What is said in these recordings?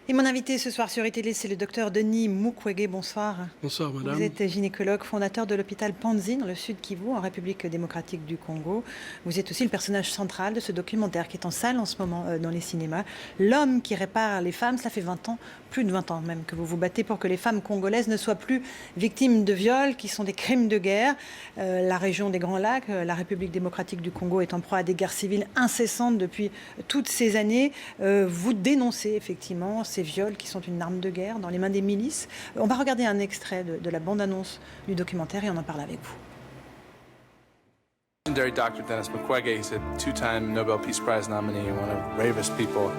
Et mon invité ce soir sur iTélé, c'est le docteur Denis Mukwege. Bonsoir. Bonsoir, madame. Vous êtes gynécologue, fondateur de l'hôpital Panzi dans le sud Kivu, en République démocratique du Congo. Vous êtes aussi le personnage central de ce documentaire qui est en salle en ce moment dans les cinémas. L'homme qui répare les femmes, cela fait 20 ans, plus de 20 ans même, que vous vous battez pour que les femmes congolaises ne soient plus victimes de viols qui sont des crimes de guerre. La région des Grands Lacs, la République démocratique du Congo est en proie à des guerres civiles incessantes depuis toutes ces années. Vous dénoncez effectivement ces viols qui sont une arme de guerre dans les mains des milices. On va regarder un extrait de la bande-annonce du documentaire et on en parle avec vous. Legendary Dr. Denis Mukwege is a two-time Nobel Peace Prize nominee and one of the bravest people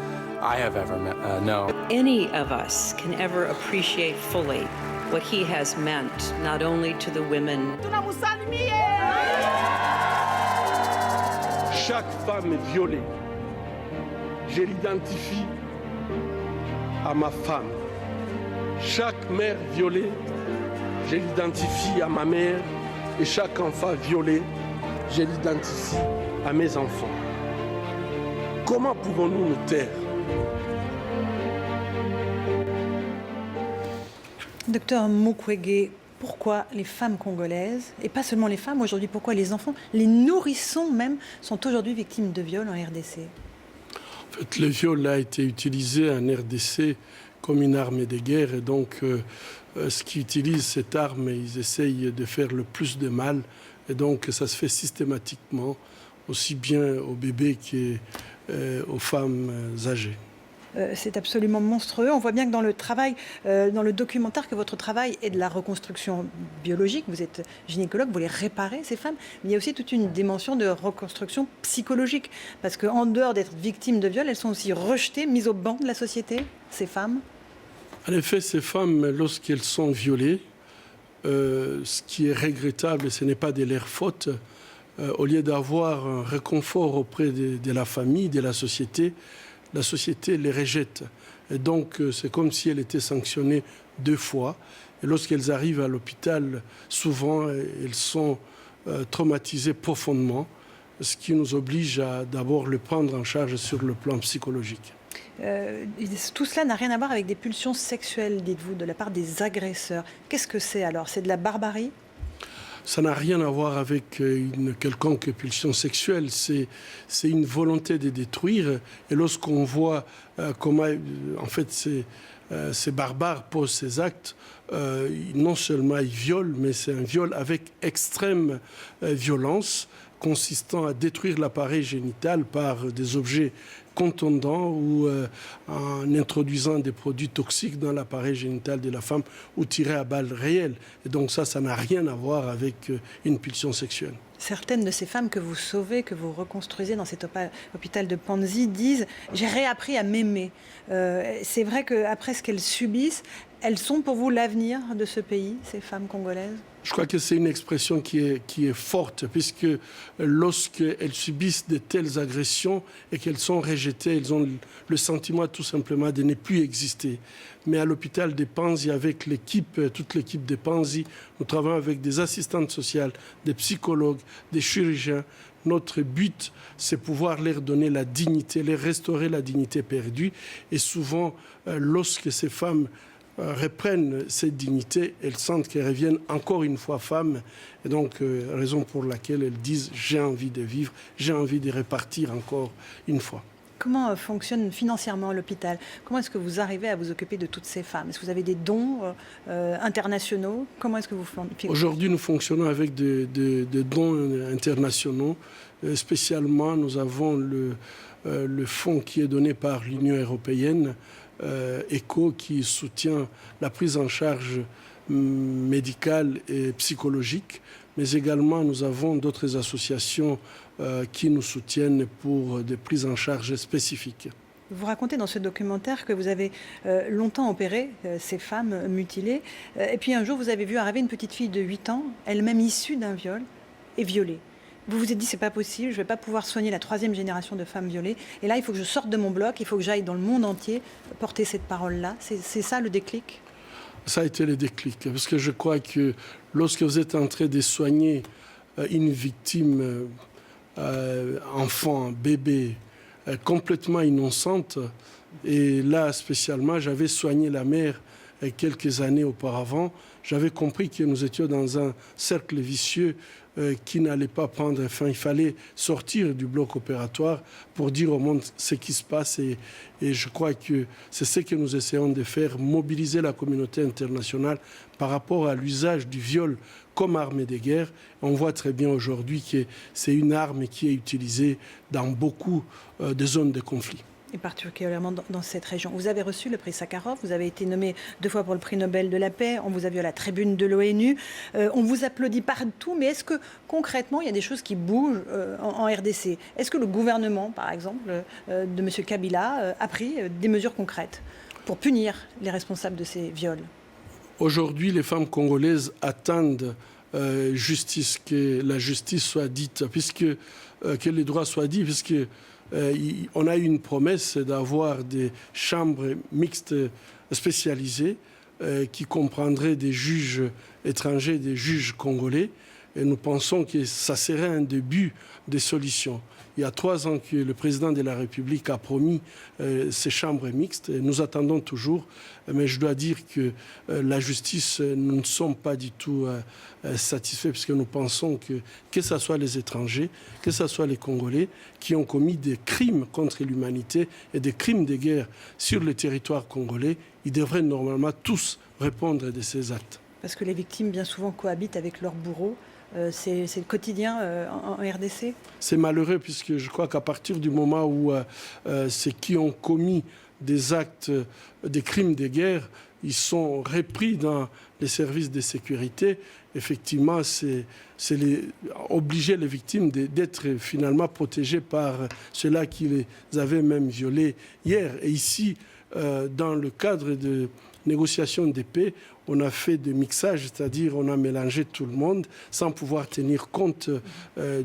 I have ever known. Any of us can ever appreciate fully what he has meant, not only to the women. Chaque femme est violée. Je l'identifie à ma femme. Chaque mère violée, je l'identifie à ma mère. Et chaque enfant violé, je l'identifie à mes enfants. Comment pouvons-nous nous taire? Docteur Mukwege, pourquoi les femmes congolaises, et pas seulement les femmes aujourd'hui, pourquoi les enfants, les nourrissons même, sont aujourd'hui victimes de viols en RDC? En fait, le viol a été utilisé en RDC comme une arme de guerre. Et donc, ceux qui utilisent cette arme, ils essayent de faire le plus de mal. Et donc, ça se fait systématiquement, aussi bien aux bébés qu'aux femmes âgées. C'est absolument monstrueux. On voit bien que dans le travail, dans le documentaire, que votre travail est de la reconstruction biologique. Vous êtes gynécologue, vous voulez réparer ces femmes. Mais il y a aussi toute une dimension de reconstruction psychologique. Parce qu'en dehors d'être victimes de viol, elles sont aussi rejetées, mises au banc de la société, ces femmes. En effet, ces femmes, lorsqu'elles sont violées, ce qui est regrettable, ce n'est pas de leur faute, au lieu d'avoir un réconfort auprès de la famille, de la société les rejette. Et donc, c'est comme si elles étaient sanctionnées 2 fois. Et lorsqu'elles arrivent à l'hôpital, souvent, elles sont traumatisées profondément, ce qui nous oblige à d'abord le prendre en charge sur le plan psychologique. Tout cela n'a rien à voir avec des pulsions sexuelles, dites-vous, de la part des agresseurs. Qu'est-ce que c'est alors? C'est de la barbarie? Ça n'a rien à voir avec une quelconque pulsion sexuelle. C'est une volonté de détruire. Et lorsqu'on voit comment, en fait, ces barbares posent ces actes, non seulement ils violent, mais c'est un viol avec extrême violence, consistant à détruire l'appareil génital par des objets contondants ou en introduisant des produits toxiques dans l'appareil génital de la femme ou tirer à balles réelles. Et donc ça n'a rien à voir avec une pulsion sexuelle. Certaines de ces femmes que vous sauvez, que vous reconstruisez dans cet hôpital de Panzi disent « j'ai réappris à m'aimer ». C'est vrai qu'après ce qu'elles subissent, elles sont pour vous l'avenir de ce pays, ces femmes congolaises? Je crois que c'est une expression qui est forte, puisque lorsqu'elles subissent de telles agressions et qu'elles sont rejetées, elles ont le sentiment tout simplement de ne plus exister. Mais à l'hôpital de Panzi, avec toute l'équipe de Panzi, nous travaillons avec des assistantes sociales, des psychologues, des chirurgiens. Notre but, c'est pouvoir leur donner la dignité, leur restaurer la dignité perdue. Et souvent, lorsque ces femmes reprennent cette dignité, elles sentent qu'elles reviennent encore une fois femmes. Et donc, raison pour laquelle elles disent « j'ai envie de vivre, j'ai envie de repartir encore une fois ». Comment fonctionne financièrement l'hôpital? Comment est-ce que vous arrivez à vous occuper de toutes ces femmes? Est-ce que vous avez des dons internationaux? Comment est-ce que vous financez? Aujourd'hui, nous fonctionnons avec des dons internationaux. Spécialement, nous avons le fonds qui est donné par l'Union européenne, ECHO, qui soutient la prise en charge médicale et psychologique, mais également nous avons d'autres associations qui nous soutiennent pour des prises en charge spécifiques. Vous racontez dans ce documentaire que vous avez longtemps opéré ces femmes mutilées, et puis un jour vous avez vu arriver une petite fille de 8 ans, elle-même issue d'un viol, et violée. Vous vous êtes dit, c'est pas possible, je ne vais pas pouvoir soigner la 3e génération de femmes violées. Et là, il faut que je sorte de mon bloc, il faut que j'aille dans le monde entier porter cette parole-là. C'est ça le déclic? Ça a été le déclic. Parce que je crois que lorsque vous êtes en train de soigner une victime, enfant, bébé, complètement innocente, Et là, spécialement, j'avais soigné la mère quelques années auparavant. J'avais compris que nous étions dans un cercle vicieux qui n'allait pas prendre fin. Il fallait sortir du bloc opératoire pour dire au monde ce qui se passe. Et je crois que c'est ce que nous essayons de faire, mobiliser la communauté internationale par rapport à l'usage du viol comme arme de guerre. On voit très bien aujourd'hui que c'est une arme qui est utilisée dans beaucoup de zones de conflit. Et particulièrement dans cette région. Vous avez reçu le prix Sakharov, vous avez été nommé 2 fois pour le prix Nobel de la paix, on vous a vu à la tribune de l'ONU, on vous applaudit partout, mais est-ce que concrètement il y a des choses qui bougent en RDC? Est-ce que le gouvernement, par exemple, de M. Kabila a pris des mesures concrètes pour punir les responsables de ces viols? Aujourd'hui, les femmes congolaises attendent justice, que la justice soit dite, que les droits soient dits, puisque on a eu une promesse d'avoir des chambres mixtes spécialisées qui comprendraient des juges étrangers, des juges congolais. Et nous pensons que ça serait un début de solution. Il y a 3 ans que le président de la République a promis ces chambres mixtes. Et nous attendons toujours. Mais je dois dire que la justice, nous ne sommes pas du tout satisfaits parce que nous pensons que ce soit les étrangers, que ce soit les Congolais qui ont commis des crimes contre l'humanité et des crimes de guerre sur le territoire congolais, ils devraient normalement tous répondre de ces actes. Parce que les victimes, bien souvent, cohabitent avec leurs bourreaux. C'est le quotidien en RDC? C'est malheureux puisque je crois qu'à partir du moment où ceux qui ont commis des actes, des crimes de guerre, ils sont repris dans les services de sécurité. Effectivement, c'est obliger les victimes d'être finalement protégées par ceux-là qui les avaient même violés hier. Et ici, dans le cadre de négociations de paix, on a fait des mixages, c'est-à-dire on a mélangé tout le monde sans pouvoir tenir compte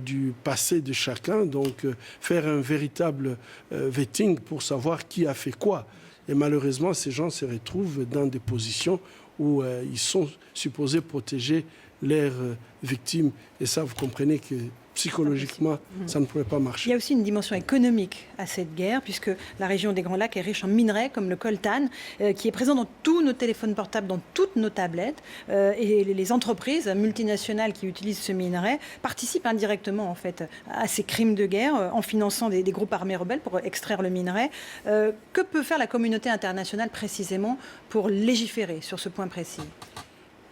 du passé de chacun, donc faire un véritable vetting pour savoir qui a fait quoi. Et malheureusement, ces gens se retrouvent dans des positions où ils sont supposés protéger leurs victimes. Et ça, vous comprenez que psychologiquement, ça ne pourrait pas marcher. Il y a aussi une dimension économique à cette guerre, puisque la région des Grands Lacs est riche en minerais, comme le coltan, qui est présent dans tous nos téléphones portables, dans toutes nos tablettes. Et les entreprises multinationales qui utilisent ce minerai participent indirectement, en fait, à ces crimes de guerre, en finançant des groupes armés rebelles pour extraire le minerai. Que peut faire la communauté internationale, précisément, pour légiférer sur ce point précis ?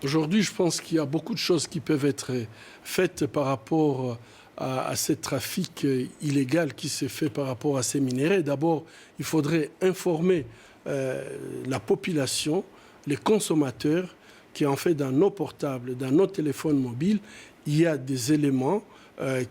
Aujourd'hui, je pense qu'il y a beaucoup de choses qui peuvent être faites par rapport à ce trafic illégal qui s'est fait par rapport à ces minéraux. D'abord, il faudrait informer la population, les consommateurs, qu'en fait, dans nos portables, dans nos téléphones mobiles, il y a des éléments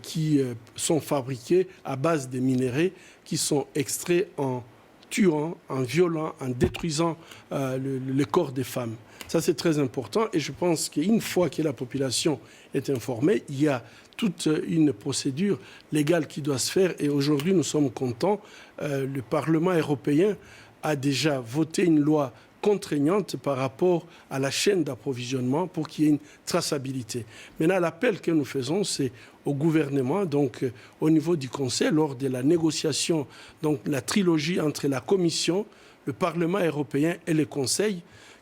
qui sont fabriqués à base de minéraux qui sont extraits en tuant, en violant, en détruisant le corps des femmes. Ça, c'est très important et je pense qu'une fois que la population est informée, il y a toute une procédure légale qui doit se faire. Et aujourd'hui, nous sommes contents. Le Parlement européen a déjà voté une loi contraignante par rapport à la chaîne d'approvisionnement pour qu'il y ait une traçabilité. Maintenant, l'appel que nous faisons, c'est au gouvernement, donc au niveau du Conseil, lors de la négociation, donc la trilogie entre la Commission, le Parlement européen et le Conseil,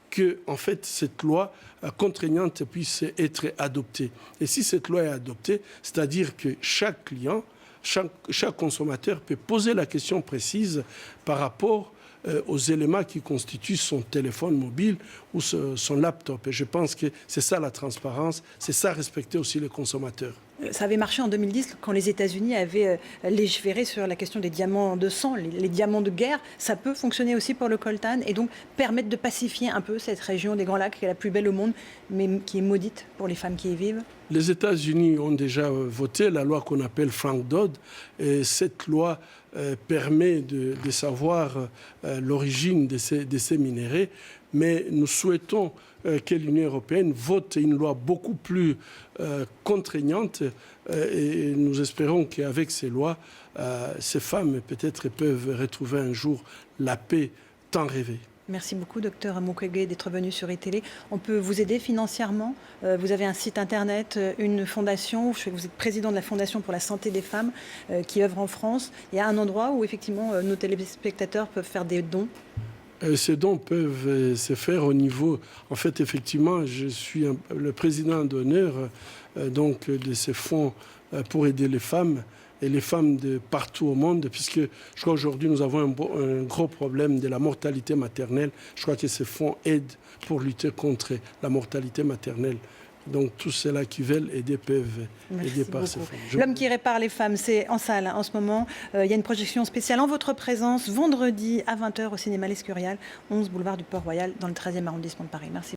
que en fait, cette loi contraignante puisse être adoptée. Et si cette loi est adoptée, c'est-à-dire que chaque client, chaque consommateur peut poser la question précise par rapport aux éléments qui constituent son téléphone mobile ou son laptop. Et je pense que c'est ça la transparence, c'est ça respecter aussi les consommateurs. Ça avait marché en 2010 quand les États-Unis avaient légiféré sur la question des diamants de sang, les diamants de guerre. Ça peut fonctionner aussi pour le coltan et donc permettre de pacifier un peu cette région des Grands Lacs qui est la plus belle au monde, mais qui est maudite pour les femmes qui y vivent. Les États-Unis ont déjà voté la loi qu'on appelle Frank Dodd. Et cette loi permet de savoir l'origine de ces minéraux. Mais nous souhaitons que l'Union européenne vote une loi beaucoup plus contraignante et nous espérons qu'avec ces lois, ces femmes peut-être peuvent retrouver un jour la paix tant rêvée. Merci beaucoup, docteur Mukwege, d'être venu sur iTélé. On peut vous aider financièrement. Vous avez un site internet, une fondation. Vous êtes président de la Fondation pour la santé des femmes qui œuvre en France. Il y a un endroit où effectivement nos téléspectateurs peuvent faire des dons. Ces dons peuvent se faire au niveau... En fait, effectivement, je suis le président d'honneur donc de ces fonds pour aider les femmes et les femmes de partout au monde, puisque je crois qu'aujourd'hui, nous avons un gros problème de la mortalité maternelle. Je crois que ces fonds aident pour lutter contre la mortalité maternelle. Donc, tous ceux-là qui veulent aider peuvent aider par ces fonds. L'homme qui répare les femmes, c'est en salle en ce moment. Il y a une projection spéciale en votre présence, vendredi à 20h au cinéma L'Escurial, 11 boulevard du Port-Royal, dans le 13e arrondissement de Paris. Merci.